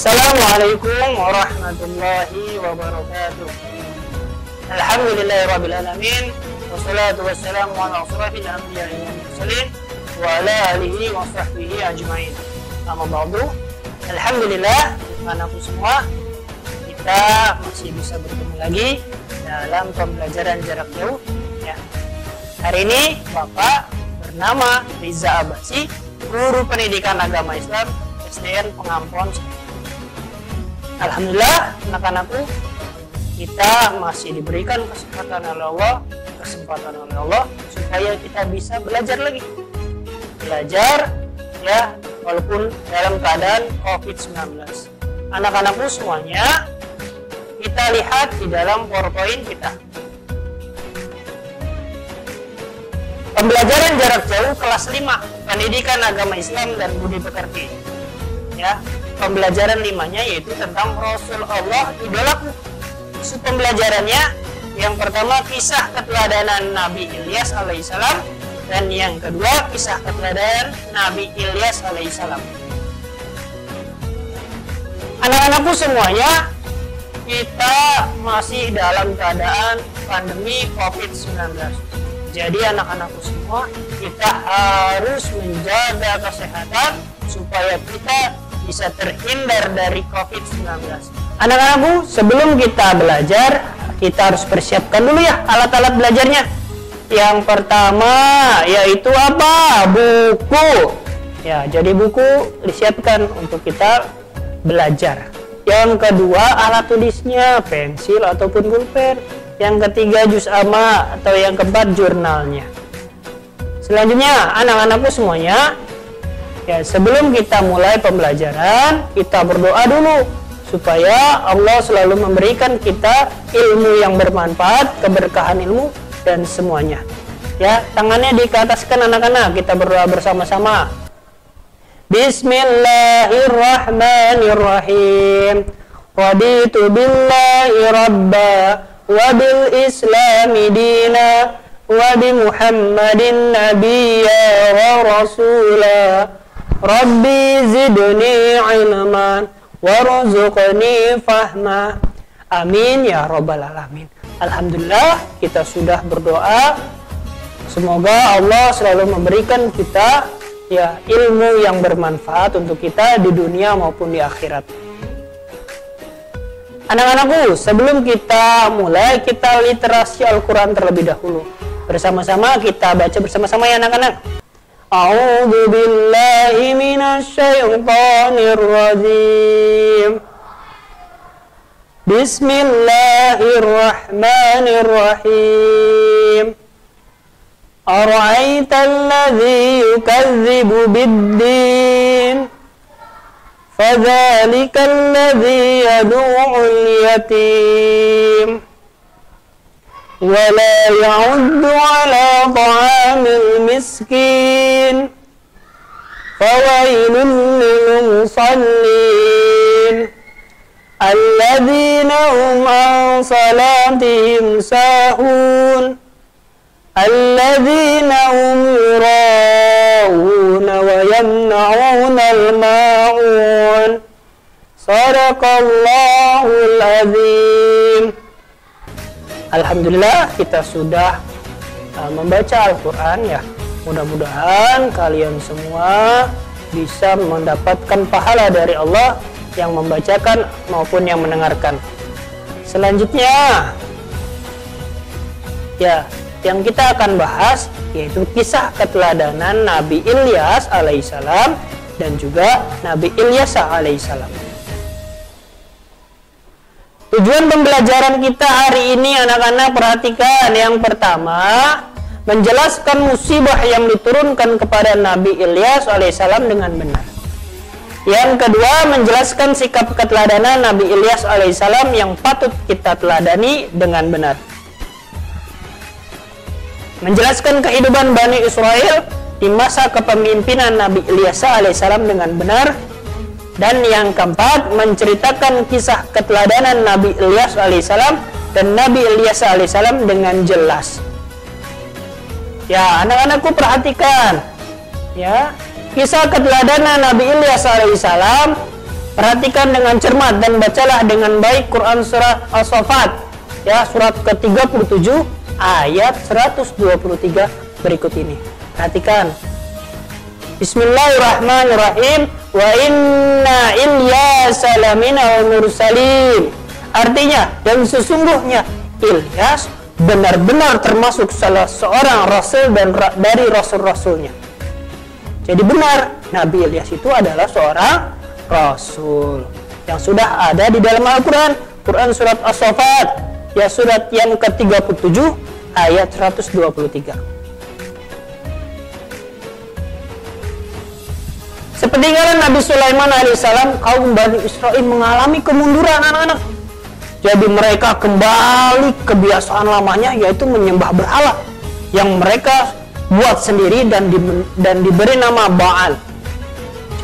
Assalamualaikum warahmatullahi wabarakatuh. Alhamdulillahirabbil alamin, wassalatu wassalamu ala asyrafil anbiya'i wal mursalin wa ala alihi wa sahbihi ajmain. Amma ba'du. Alhamdulillah, anakku semua, kita masih bisa bertemu lagi dalam pembelajaran jarak jauh ya. Hari ini Bapak bernama Riza Abasi, guru pendidikan agama Islam SDN Pengampon. Alhamdulillah, anak-anakku, kita masih diberikan kesempatan oleh Allah supaya kita bisa belajar lagi. Belajar ya, walaupun dalam keadaan COVID-19. Anak-anakku semuanya, kita lihat di dalam PowerPoint kita. Pembelajaran jarak jauh kelas 5, Pendidikan Agama Islam dan Budi Pekerti. Ya, pembelajaran 5-nya yaitu tentang Rasul Allah, idolaku. Pembelajarannya yang pertama kisah keteladanan Nabi Ilyas alaihissalam, dan yang kedua kisah keteladanan Nabi Ilyas alaihissalam. Anak-anakku semuanya, kita masih dalam keadaan pandemi COVID-19. Jadi anak-anakku semua, kita harus menjaga kesehatan supaya kita bisa terhindar dari COVID-19. Anak-anakku, sebelum kita belajar, kita harus persiapkan dulu ya alat-alat belajarnya. Yang pertama yaitu apa? Buku. Ya, jadi buku disiapkan untuk kita belajar. Yang kedua, alat tulisnya, pensil ataupun pulpen. Yang ketiga, juz amma, atau yang keempat, jurnalnya. Selanjutnya, anak-anakku semuanya, ya, sebelum kita mulai pembelajaran, kita berdoa dulu supaya Allah selalu memberikan kita ilmu yang bermanfaat, keberkahan ilmu dan semuanya. Ya, tangannya dikeataskan anak-anak, kita berdoa bersama-sama. Bismillahirrahmanirrahim. Raditu billahi rabba wa bil islami dina wa bi Muhammadin nabiyya wa rasula. Rabbi zidni ilman warzuqni fahma. Amin ya rabbal alamin. Alhamdulillah, kita sudah berdoa. Semoga Allah selalu memberikan kita ya ilmu yang bermanfaat untuk kita di dunia maupun di akhirat. Anak-anakku, sebelum kita mulai, kita literasi Al-Quran terlebih dahulu. Bersama-sama kita baca bersama-sama ya anak-anak. A'udzu billahi minasy syaithanir rajim. Bismillahirrahmanirrahim. Ara'aital ladzi yukadzibu bid-din, fadzalikal ladzi yad'u'ul yatim wa la ya'uddu 'ala ta'amil miskin, fawailun lil musallin alladzina hum 'an salatihim sahun alladzina hum yura'una wa yamna'una al-ma'un. Shadaqallahul azim. Alhamdulillah, kita sudah membaca Al-Quran ya. Mudah-mudahan kalian semua bisa mendapatkan pahala dari Allah yang membacakan maupun yang mendengarkan. Selanjutnya ya, yang kita akan bahas yaitu kisah keteladanan Nabi Ilyas alaihissalam dan juga Nabi Ilyasa alaihissalam. Tujuan pembelajaran kita hari ini anak-anak perhatikan. Yang pertama, menjelaskan musibah yang diturunkan kepada Nabi Ilyas alaihissalam dengan benar. Yang kedua, menjelaskan sikap keteladanan Nabi Ilyas alaihissalam yang patut kita teladani dengan benar. Menjelaskan kehidupan Bani Israel di masa kepemimpinan Nabi Ilyas alaihissalam dengan benar. Dan yang keempat, menceritakan kisah keteladanan Nabi Ilyas alaihissalam dan Nabi Ilyas alaihissalam dengan jelas. Ya, anak-anakku perhatikan. Ya, kisah keteladanan Nabi Ilyas alaihissalam Perhatikan dengan cermat dan bacalah dengan baik Quran surat As-Saffat, ya, surat ke-37 ayat 123 berikut ini. Perhatikan. Bismillahirrahmanirrahim. Wa inna Ilyasa lamina mursalin. Artinya, dan sesungguhnya Ilyas benar-benar termasuk salah seorang rasul dan dari rasul-rasulnya. Jadi benar, Nabi Ilyas itu adalah seorang rasul yang sudah ada di dalam Al-Quran. Quran surat As-Saffat, ya, surat yang ke-37 ayat 123. Sepeninggalan Nabi Sulaiman alaihissalam, kaum Bani Israel mengalami kemunduran, anak-anak. Jadi mereka kembali kebiasaan lamanya, yaitu menyembah berhala yang mereka buat sendiri dan diberi nama Baal.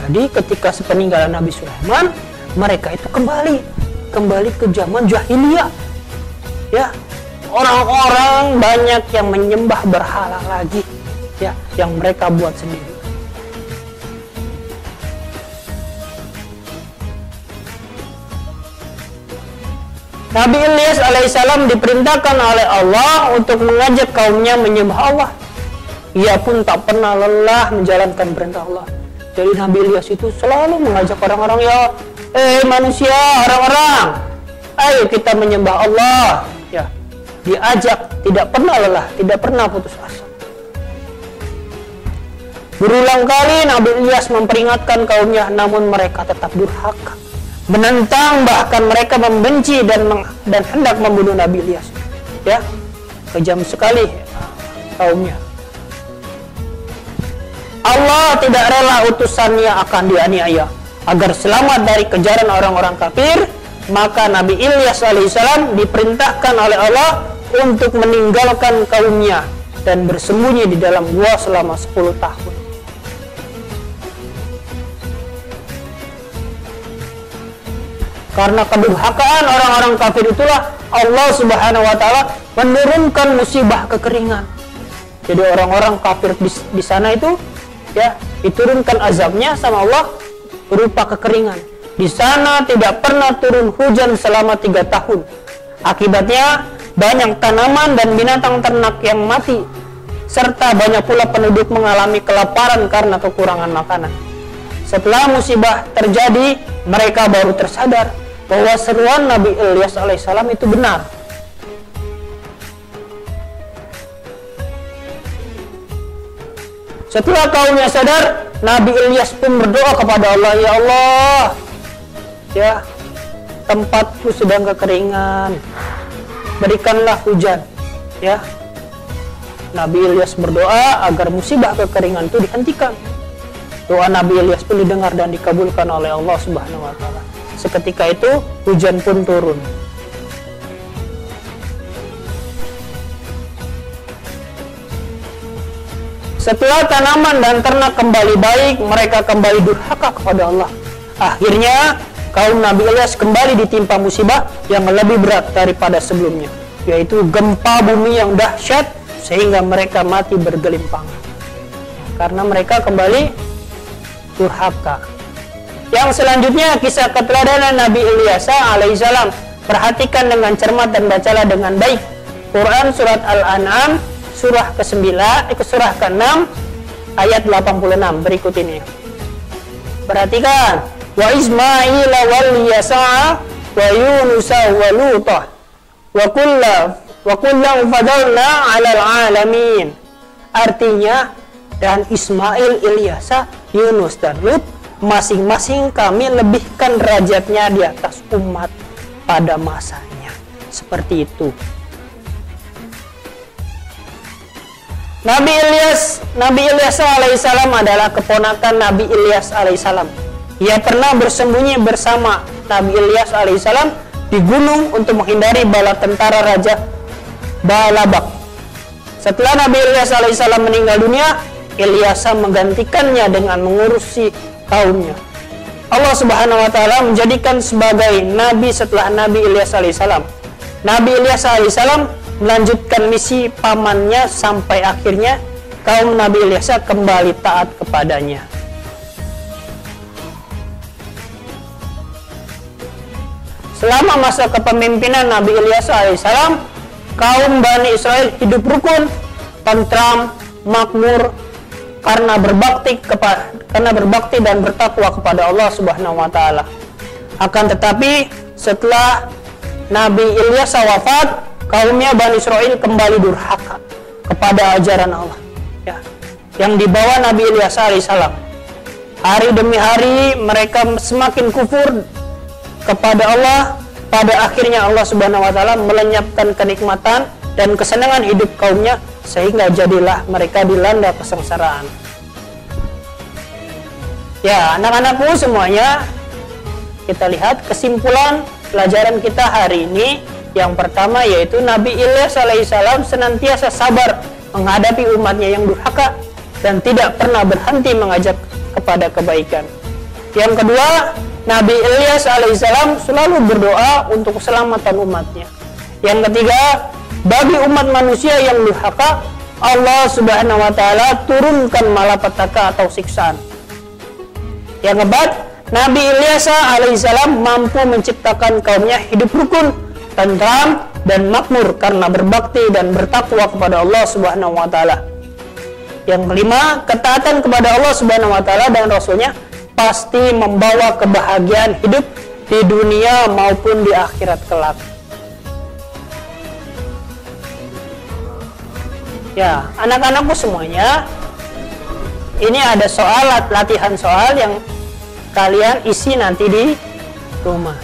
Jadi ketika sepeninggalan Nabi Sulaiman, mereka itu kembali ke zaman jahiliyah. Ya, orang-orang banyak yang menyembah berhala lagi, ya, yang mereka buat sendiri. Nabi Ilyas alaihissalam diperintahkan oleh Allah untuk mengajak kaumnya menyembah Allah. Ia pun tak pernah lelah menjalankan perintah Allah. Jadi Nabi Ilyas itu selalu mengajak orang-orang, ya, manusia, orang-orang, ayo kita menyembah Allah. Ya, diajak, tidak pernah lelah, tidak pernah putus asa. Berulang kali Nabi Ilyas memperingatkan kaumnya, namun mereka tetap durhaka, menentang, bahkan mereka membenci dan hendak membunuh Nabi Ilyas. Ya, kejam sekali kaumnya. Allah tidak rela utusannya akan dianiaya. Agar selamat dari kejaran orang-orang kafir, maka Nabi Ilyas alaihissalam diperintahkan oleh Allah untuk meninggalkan kaumnya dan bersembunyi di dalam gua selama 10 tahun. Karena kedurhakaan orang-orang kafir itulah Allah Subhanahu wa taala menurunkan musibah kekeringan. Jadi orang-orang kafir di sana itu, ya, diturunkan azabnya sama Allah berupa kekeringan. Di sana tidak pernah turun hujan selama 3 tahun. Akibatnya banyak tanaman dan binatang ternak yang mati, serta banyak pula penduduk mengalami kelaparan karena kekurangan makanan. Setelah musibah terjadi, mereka baru tersadar bahwa seruan Nabi Ilyas alaihissalam itu benar. Setelah kaumnya sadar, Nabi Ilyas pun berdoa kepada Allah, ya Allah, ya, tempatku sedang kekeringan, berikanlah hujan. Ya, Nabi Ilyas berdoa agar musibah kekeringan itu dihentikan. Doa Nabi Ilyas pun didengar dan dikabulkan oleh Allah Subhanahu wa taala. Seketika itu hujan pun turun. Setelah tanaman dan ternak kembali baik, mereka kembali durhaka kepada Allah. Akhirnya kaum Nabi Ilyas kembali ditimpa musibah yang lebih berat daripada sebelumnya, yaitu gempa bumi yang dahsyat sehingga mereka mati bergelimpangan. Karena mereka kembali durhaka. Yang selanjutnya kisah keteladanan Nabi Ilyas alaihissalam. Perhatikan dengan cermat dan bacalah dengan baik Quran surat Al-An'am surah ke-9, surah ke-6 ayat 86 berikut ini. Perhatikan, wa Ismail wal Yasa wa Yunus wa Lut wa kullam fadalna 'alal 'alamin. Artinya, dan Ismail, Ilyasa, Yunus dan Lut masing-masing kami lebihkan derajatnya di atas umat pada masanya. Seperti itu. Nabi Ilyas alaihissalam adalah keponakan Nabi Ilyas alaihissalam. Ia pernah bersembunyi bersama Nabi Ilyas alaihissalam di gunung untuk menghindari bala tentara Raja Balabak. Setelah Nabi Ilyas alaihissalam meninggal dunia, Ilyas menggantikannya dengan mengurusi kaumnya. Allah Subhanahu wa taala menjadikan sebagai nabi setelah Nabi Ilyas alaihissalam. Nabi Ilyas alaihissalam melanjutkan misi pamannya sampai akhirnya kaum Nabi Ilyas kembali taat kepadanya. selama masa kepemimpinan Nabi Ilyas alaihissalam, kaum Bani Israel hidup rukun, tentram, makmur karena berbakti dan bertakwa kepada Allah Subhanahu wa taala. Akan tetapi setelah Nabi Ilyas wafat, kaumnya Bani Israel kembali durhaka kepada ajaran Allah, ya, yang dibawa Nabi Ilyas alaihissalam. Hari demi hari mereka semakin kufur kepada Allah. Pada akhirnya Allah Subhanahu wa taala melenyapkan kenikmatan dan kesenangan hidup kaumnya, sehingga jadilah mereka dilanda kesengsaraan. Ya, anak-anakku semuanya, kita lihat kesimpulan pelajaran kita hari ini. Yang pertama yaitu Nabi Ilyas alaihissalam senantiasa sabar menghadapi umatnya yang durhaka dan tidak pernah berhenti mengajak kepada kebaikan. Yang kedua, Nabi Ilyas alaihissalam selalu berdoa untuk keselamatan umatnya. Yang ketiga, bagi umat manusia yang durhaka, Allah Subhanahu wa taala turunkan malapetaka atau siksaan. Yang keempat, Nabi Ilyas alaihissalam mampu menciptakan kaumnya hidup rukun, tentram, dan makmur karena berbakti dan bertakwa kepada Allah Subhanahu wa taala. Yang kelima, ketaatan kepada Allah Subhanahu wa taala dan Rasulnya pasti membawa kebahagiaan hidup di dunia maupun di akhirat kelak. Ya, anak-anakku semuanya, ini ada latihan soal yang kalian isi nanti di rumah.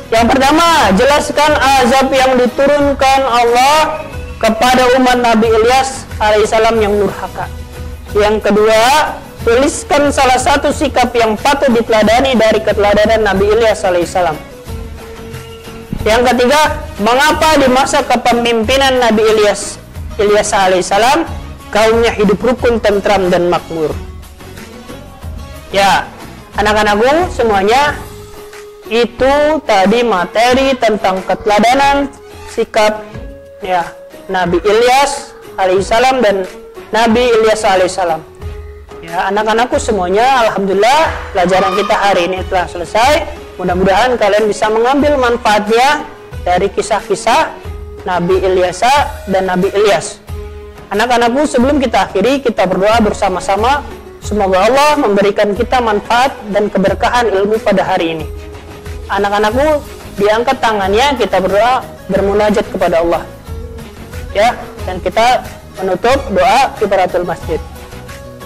Yang pertama, jelaskan azab yang diturunkan Allah kepada umat Nabi Ilyas alaihissalam yang durhaka. Yang kedua, tuliskan salah satu sikap yang patut diteladani dari keteladanan Nabi Ilyas alaihissalam. Yang ketiga, mengapa di masa kepemimpinan Nabi Ilyas alaihissalam kaumnya hidup rukun, tentram, dan makmur. Ya, anak-anakku semuanya, itu tadi materi tentang keteladanan sikap, ya, Nabi Ilyas alaihissalam dan Nabi Ilyas alaihissalam. Ya, anak-anakku semuanya, alhamdulillah pelajaran kita hari ini telah selesai. Mudah-mudahan kalian bisa mengambil manfaatnya dari kisah-kisah Nabi Ilyas dan Nabi Ilyas. Anak-anakku, sebelum kita akhiri, kita berdoa bersama-sama. Semoga Allah memberikan kita manfaat dan keberkahan ilmu pada hari ini. Anak-anakku, diangkat tangannya, kita berdoa, bermunajat kepada Allah. Ya, dan kita menutup doa kifaratul masjid.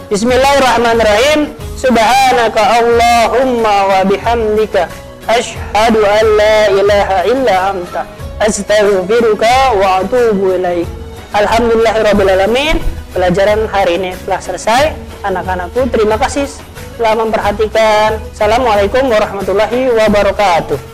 Bismillahirrahmanirrahim. Subhanaka Allahumma wa bihamdika asyhadu an la ilaha illa anta astaghfiruka wa atubu ilaik. Alhamdulillahirrabbilalamin. Pelajaran hari ini telah selesai. Anak-anakku, terima kasih telah memperhatikan. Assalamualaikum warahmatullahi wabarakatuh.